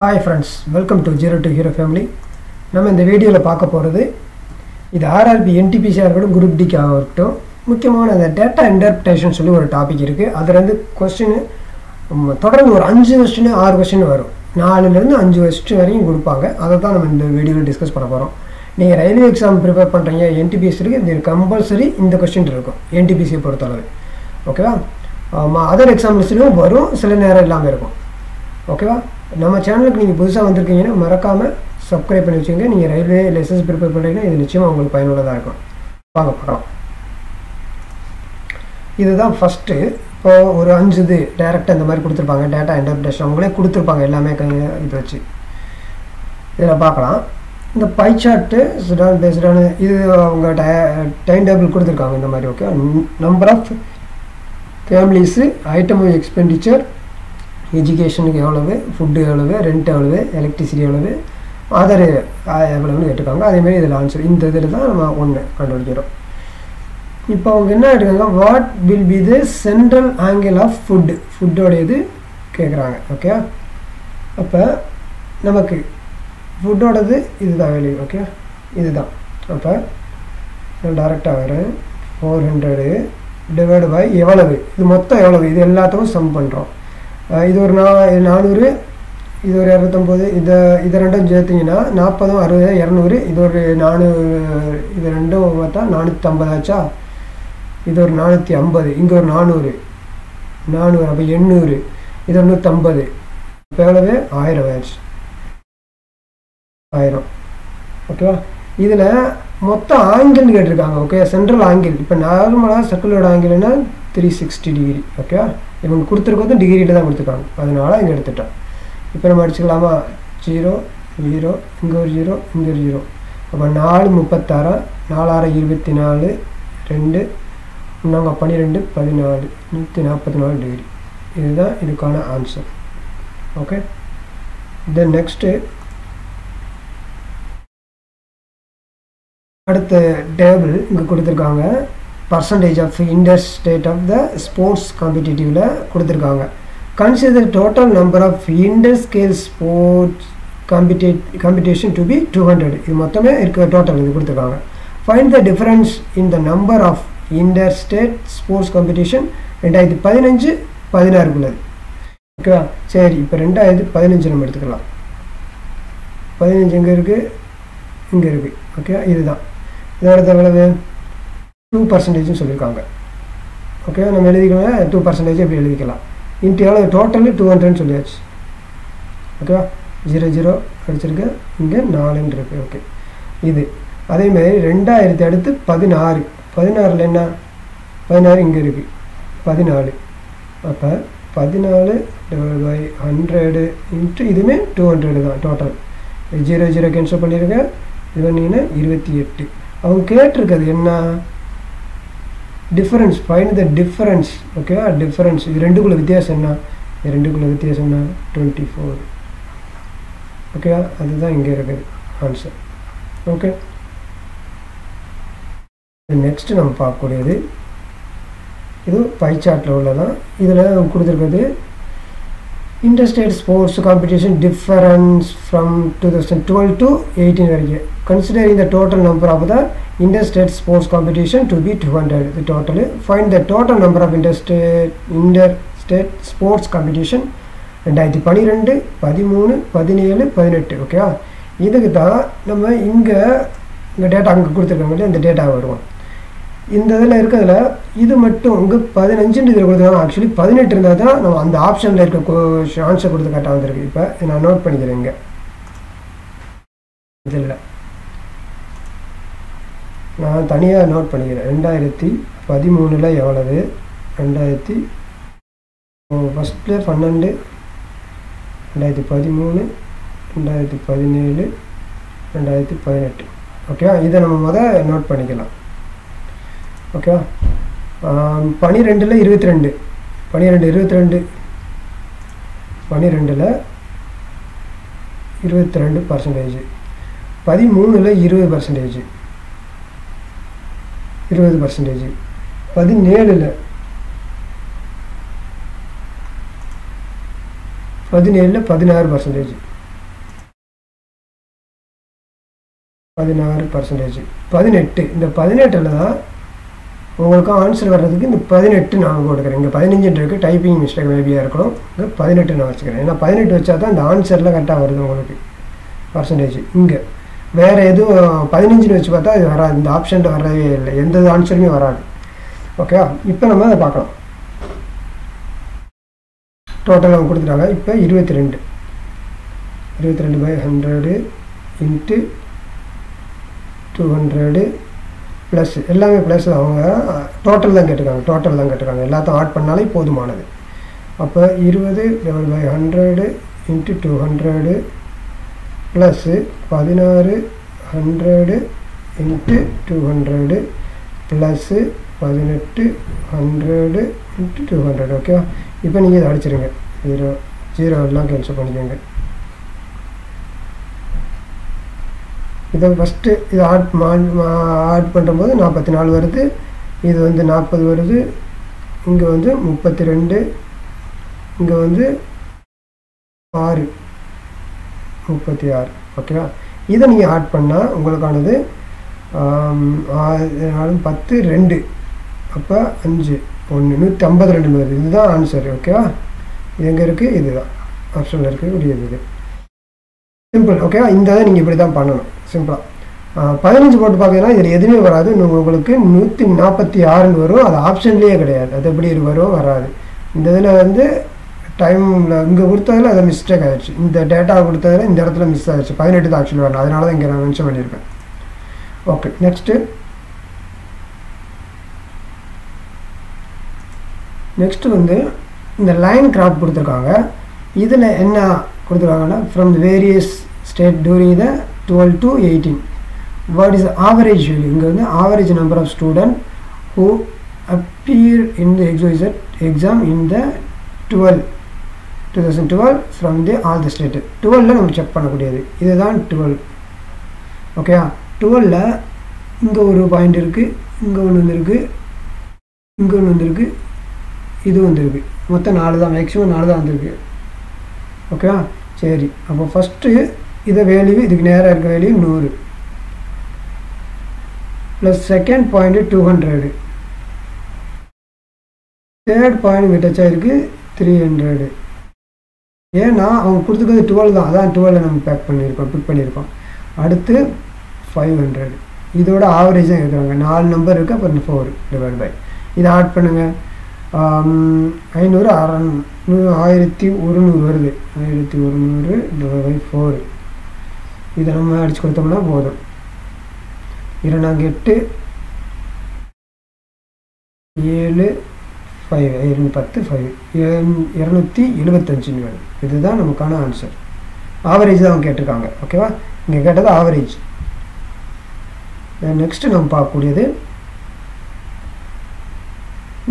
Hi friends, welcome to Zero to Hero family. நம்ம இந்த வீடியோல பார்க்க போறது இது RRB NTPC ஆகட்டும் group D ஆகட்டும் முக்கியமான அந்த டேட்டா இன்டர்பிரேஷன் சொல்லி ஒரு டாபிக் இருக்கு. அதுல இருந்து क्वेश्चन தொடர்ந்து ஒரு 5 क्वेश्चन 6 क्वेश्चन வரும். 4 ல இருந்து 5 क्वेश्चन வரையும் கொடுப்பாங்க. அத தான் நம்ம இந்த வீடியோல டிஸ்கஸ் பண்ண போறோம். நீங்க ரயில்வே எக்ஸாம் ப்ரிப்பேர் பண்றீங்க NTPC இருக்கு இது கம்பல்சரி இந்த क्वेश्चन இருக்கும். NTPC பொறுத்தளவு. ஓகேவா? அதர் எக்ஸாம்ஸ்லயும் வரும் சில நேரம் இல்லாம இருக்கும். ஓகேவா? நம்ம சேனலுக்கு நீங்கள் புதுசாக வந்திருக்கீங்கன்னா மறக்காமல் சப்ஸ்கிரைப் பண்ணி வச்சுங்க. நீங்கள் ரயில்வே லெசன்ஸ் ப்ரிப்பேர் பண்ணுறீங்கன்னா இது நிச்சயமாக உங்களுக்கு பயனுள்ளதாக இருக்கும். வாங்க பார்க்கலாம். இதுதான் ஃபஸ்ட்டு. இப்போ ஒரு 5 இது டேரெக்டாக இந்த மாதிரி கொடுத்துருப்பாங்க. டேட்டா இன்டர்பிரேஷன் அவங்களே கொடுத்துருப்பாங்க எல்லாமே இது வச்சு இதில் பார்க்கலாம். இந்த பை சார்ட்டு பேஸ்டான இது அவங்க டைம் டேபிள் கொடுத்துருக்காங்க இந்த மாதிரி. Okay, number of families, item of expenditure, எஜுகேஷனுக்கு எவ்வளவு, ஃபுட்டு எவ்வளவு, ரெண்ட் எவ்வளவு, எலக்ட்ரிசிட்டி எவ்வளவு, ஆதார் எவ்வளவுன்னு கேட்டிருக்காங்க. அதேமாதிரி இதில் ஆன்சர் இந்த இதில் தான் நம்ம ஒன்று கண்டுபிடிக்கிறோம். இப்போ அவங்க என்ன எடுக்காங்க, what will be the central angle of ஃபுட்டோட இது கேட்குறாங்க. ஓகே, அப்போ நமக்கு ஃபுட்டோடது இதுதான் வேல்யூ. ஓகே, இதுதான். அப்போ நான் டேரெக்டாக வரேன். 400 டிவைடு பை எவ்வளவு, இது மொத்தம் எவ்வளவு, இது எல்லாத்துக்கும் சம் பண்ணுறோம். இது ஒரு 400, இது ஒரு 250, இதை ரெண்டும் சேர்த்திங்கன்னா 40, 60, 200, இது ஒரு 400, இது ரெண்டும் பார்த்தா 450 ஆச்சா. இது ஒரு 450, இங்கே ஒரு 400, அப்போ 800, இது ஒரு 150, இப்போ எவ்வளவு 1000 ஆயிடுச்சு. 1000. ஓகேவா? இதில் மொத்தம் ஆங்கிள்னு கேட்டிருக்காங்க. Okay, central angle. இப்போ நார்மலாக சர்க்கிளோட ஆங்கிள்னா 360 டிகிரி. ஓகே, இவங்க கொடுத்துருக்கிறது டிகிரியில் தான் கொடுத்துருக்காங்க, அதனால இங்கே எடுத்துட்டோம். இப்போ நம்ம அடிச்சுக்கலாமா, 0 0, இங்கே ஒரு 0, இங்கே ஒரு 0. அப்போ 4 36, 4 24, 2 இன்னொங்க 12 14, 144 டிகிரி. இதுதான் இதுக்கான ஆன்சர். ஓகே, தென் நெக்ஸ்ட்டு அடுத்த டேபிள் இங்கே கொடுத்துருக்காங்க. Percentage of interstate of the sports காம்படிட்டிவில் கொடுத்துருக்காங்க. Consider total number of inter scale sports competition to be 200. இது மொத்தமே இருக்க டோட்டல் இது கொடுத்துருக்காங்க. Find the difference in the number of interstate sports competition 2015 16 ஓகேவா? சரி, இப்போ 2015 நம்ம எடுத்துக்கலாம். 15 எங்கே இருக்குது, இங்கே இருக்குது. ஓகே, இதுதான் இதோட எவ்வளவு 2% சொல்லியிருக்காங்க. ஓகே, நம்ம எழுதிக்கலாம் 2% எப்படி எழுதிக்கலாம். இன்ட்டு எவ்வளோ டோட்டலு 200 சொல்லியாச்சு. ஓகேவா? 0 0 அடிச்சிருக்கு, இங்கே 4 இருக்குது. ஓகே, இது அதேமாதிரி 2000 அடுத்து 16. 16ல் என்ன, 16 இங்கே இருக்குது 14. அப்போ 14 டிவைட் பை 100 இன்ட்டு இதுவுமே 200 தான் டோட்டல். 0 0 கேன்சல் பண்ணியிருக்கேன். இது பண்ணிங்கன்னா 28. அவங்க கேட்டிருக்கிறது என்ன, டிஃபரன்ஸ். Find the difference. ஓகேவா? டிஃபரன்ஸ் இது ரெண்டுக்குள்ள வித்தியாசம் என்ன, இது ரெண்டுக்குள்ள வித்தியாசம் என்ன, 24. ஓகேவா? அதுதான் இங்கே இருக்குது ஆன்சர். ஓகே, நெக்ஸ்ட்டு நம்ம பார்க்கக்கூடியது இது பை சார்ட்டில் உள்ளதான். இதில் கொடுத்துருக்கிறது interstate sports competition difference from 2012 to 18 வரைக்கும். Considering the total number of the inter-state sports competition to be 200. The total. Find the total number of interstate sports competition 2012, 13, 17, 18. ஓகேவா? இதுக்கு தான் நம்ம இங்கே டேட்டா அங்கே கொடுத்துருக்காங்க. இந்த டேட்டா வருவோம். இந்த இதில் இருக்கிறதுல இது மட்டும் இங்கே 15 இதில் கொடுத்துருக்காங்க. ஆக்சுவலி 18 இருந்தால் தான் நம்ம அந்த ஆப்ஷனில் இருக்க ஆன்சர் கொடுத்து கரெக்டாக வந்திருக்கு. இப்போ நான் நோட் பண்ணிக்கிறேன். இங்கே இதில் நான் தனியாக நோட் பண்ணிக்கிறேன். 2013 எவ்வளவு, 2000 ஃபஸ்ட்டில் 12, 2013, 2017, 2018. ஓகேவா? இதை நம்ம நோட் பண்ணிக்கலாம். ஓகேவா? 12ல் 22, 12 22, 12ல் 22%, 13ல் 20%, 20%, 17ல் 16%, 16%. 18. இந்த 18ல் தான் உங்களுக்கு ஆன்சர் வர்றதுக்கு இந்த 18 நான் கொடுக்குறேன். இங்கே 15 இருக்குது, டைப்பிங் மிஸ்டேக் மேபியாக இருக்கணும். இங்கே 18 நான் வச்சுக்கிறேன். ஏன்னா 18 வச்சா தான் இந்த ஆன்சரில் கரெக்டாக வருது உங்களுக்கு பர்சன்டேஜ். இங்கே வேறு எதுவும் 15 வச்சு பார்த்தா இது வராது. இந்த ஆப்ஷனில் வரவே இல்லை, எந்த ஆன்சருமே வராது. ஓகேவா? இப்போ நம்ம அதை பார்க்கலாம். டோட்டல் அவங்க கொடுத்துட்டாங்க. இப்போ 22 22/100 இன்ட்டு 200 ப்ளஸ் எல்லாமே ப்ளஸ். அவங்க டோட்டல் தான் கேட்டிருக்காங்க. எல்லாத்தையும் ஆட் பண்ணாலே போதுமானது. அப்போ 20/100 into 200 plus 1600 into 200 plus 1800 into 200. ஓகேவா? இப்போ நீங்கள் இதை அடிச்சிருங்க. 0 எல்லாம் கேன்சல் பண்ணிக்கோங்க. இதை ஃபஸ்ட்டு இது ஆட் பண்ணும்போது 44 வருது. இது வந்து 40 வருது. இங்கே வந்து 32. இங்கே வந்து 6 36. ஓகேவா? இதை நீங்கள் ஆட் பண்ணால் உங்களுக்கானது 10 2 அப்போ 5 1 152 வருது. இதுதான் ஆன்சர். ஓகேவா? இது எங்கே இருக்குது? இதுதான் ஆப்ஷனில் இருக்கக்கூடியது. இது சிம்பிள். ஓகேவா? இந்த இதை நீங்கள் இப்படி தான் பண்ணணும் சிம்பிளாக. 15 போட்டு பார்த்தீங்கன்னா இதில் எதுவுமே வராது. உங்களுக்கு 146 வரும். அது ஆப்ஷன்லேயே கிடையாது. அது எப்படி வரும்? வராது. இந்த இதில் வந்து டைமில் இங்கே கொடுத்ததில் அதை மிஸ்டேக் ஆகிடுச்சு. இந்த டேட்டா கொடுத்ததில் இந்த இடத்துல மிஸ் ஆகிடுச்சு. 18 தான் ஆக்சுவலி வரணும். அதனால தான் இங்கே நான் மென்ஷன் பண்ணியிருக்கேன். ஓகே, நெக்ஸ்ட்டு வந்து இந்த லைன் கிராப் கொடுத்துருக்காங்க. இதில் என்ன கொடுத்துருக்காங்கன்னா from various state during the 12 to 18 what is average value. இங்கே வந்து average number of student who appear in the exam in the 2012 from the all the state. 12ல் நம்ம செக் பண்ணக்கூடியது இதுதான் 12. ஓகேயா? 12ல் இங்கே ஒரு பாயிண்ட் இருக்குது, இங்கே ஒன்று வந்துருக்கு, இங்கே ஒன்று வந்துருக்கு, இது வந்துருக்கு. மொத்தம் 4 தான், மேக்ஸிமம் 4 தான் வந்திருக்கு. ஓகேவா? சரி, அப்போ ஃபஸ்ட்டு இதை வேல்யூ இதுக்கு நேராக இருக்க value 100 plus second point 200, third point விட்டச்சா இருக்குது 300. ஏன்னா அவங்க கொடுத்துக்கிறது 12 தான், அதான் 12 நம்ம பிக் பண்ணியிருக்கோம். அடுத்து 500. இதோட ஆவரேஜ் தான் இருக்கிறாங்க. 4 நம்பர் இருக்குது, அப்புறம் 4 டிவைட் பை இதை ஆட் பண்ணுங்கள். 500 1100 வருது. 1100 டிவைட் பை 4 இதை நம்ம அடித்து கொடுத்தோம்னா போதும். 2 8 7 5 10 5 275 வேணும். இதுதான் நமக்கான ஆன்சர். ஆவரேஜ் தான் அவங்க கேட்டிருக்காங்க. ஓகேவா? இங்கே கேட்டது ஆவரேஜ். நெக்ஸ்ட்டு நம்ம பார்க்கக்கூடியது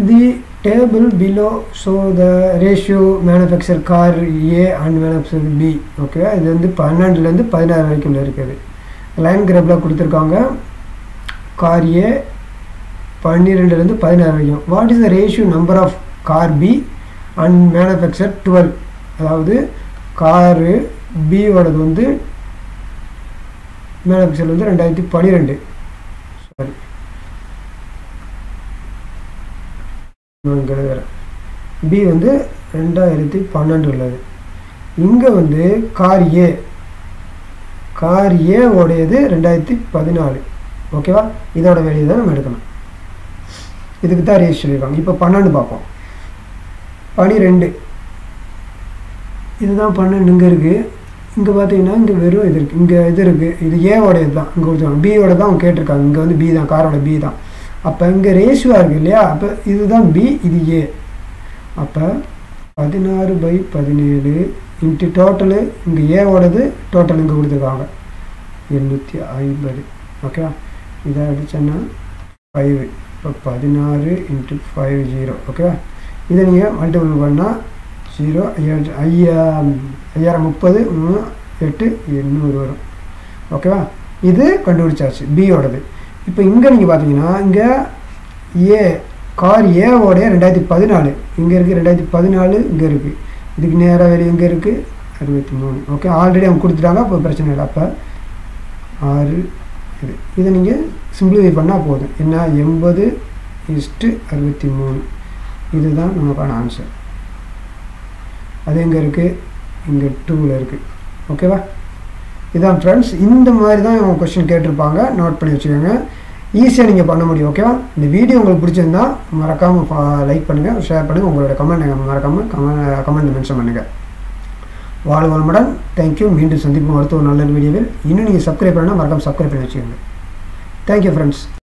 the table below show the ratio manufacture car A and manufacture B. ஓகேவா? இது வந்து 12லேருந்து 16 வரைக்கும் இருக்குது. லைன் கிராஃபில் கொடுத்துருக்காங்க. கார் ஏ 12லேருந்து 16 வரைக்கும். What is the ratio number of car B and manufacture 12. அதாவது காரு பியோடது வந்து மேனுஃபேக்சர் வந்து 2012. சாரி, பி வந்து 2012 உள்ளது. இங்கே வந்து கார் ஏ உடையது 2014. ஓகேவா? இதோட வேல்யூ தான் நம்ம எடுக்கணும். இதுக்கு தான் ரேஷியோ சொல்லியிருக்காங்க. இப்போ 12 பார்ப்போம். 12 இதுதான் 12. இங்கே இருக்குது. இங்கே பார்த்தீங்கன்னா இங்கே வெறும் இது இருக்குது, இங்கே இது இருக்குது. இது ஏவோடையது தான் இங்கே கொடுத்துருக்காங்க. பியோட தான் அவங்க கேட்டிருக்காங்க. இங்கே வந்து பி தான், காரோட பி தான். அப்போ இங்கே ரேஷியோவாக இருக்குது இல்லையா? அப்போ இதுதான் பி, இது ஏ. அப்போ 16/17 இன்ட்டு டோட்டலு இங்கே ஏவோடது டோட்டல் இங்கே கொடுத்துருக்காங்க 750. ஓகேவா? இதை அடித்தோன்னா 5. இப்போ 16 × 50. ஓகேவா? இதை நீங்கள் மல்டிபிள் பண்ணால் 0 5030 8 800 வரும். ஓகேவா? இது கண்டுபிடிச்சாச்சு பியோடது. இப்போ இங்கே நீங்கள் பார்த்தீங்கன்னா இங்கே கார் ஏவோடைய 2014 இங்கே இருக்குது, 2014 இங்கே இருக்குது. இதுக்கு நேராக வேல்யூ இங்கே இருக்குது 63. ஓகே, ஆல்ரெடி அவங்க கொடுத்துட்டாங்க, அப்போ பிரச்சனை இல்லை. அப்போ 6 இதை நீங்கள் சிம்பிளிஃபை பண்ணால் போதும். என்ன 80:63 இதுதான் நமக்கான ஆன்சர். அது எங்கே இருக்குது? இங்கே 2ல் இருக்குது. ஓகேவா? இதான் ஃப்ரெண்ட்ஸ், இந்த மாதிரி தான் இவங்க கொஸ்டின் கேட்டிருப்பாங்க. நோட் பண்ணி வச்சுக்கோங்க. ஈஸியாக நீங்கள் பண்ண முடியும். ஓகேவா? இந்த வீடியோ உங்களுக்கு பிடிச்சிருந்தா மறக்காமல் லைக் பண்ணுங்கள், ஷேர் பண்ணுங்கள், உங்களோட கமெண்ட் மறக்காமல் கமெண்ட் மென்ஷன் பண்ணுங்கள். வாழ்க வளமுடன். தேங்க்யூ. மீண்டும் சந்திப்போம் அடுத்த ஒரு நல்ல வீடியோவில். இன்னும் நீங்கள் சப்ஸ்கிரைப் பண்ணால் மறக்காமல் சப்ஸ்கிரைப் பண்ணி வச்சுக்கோங்க. Thank you friends.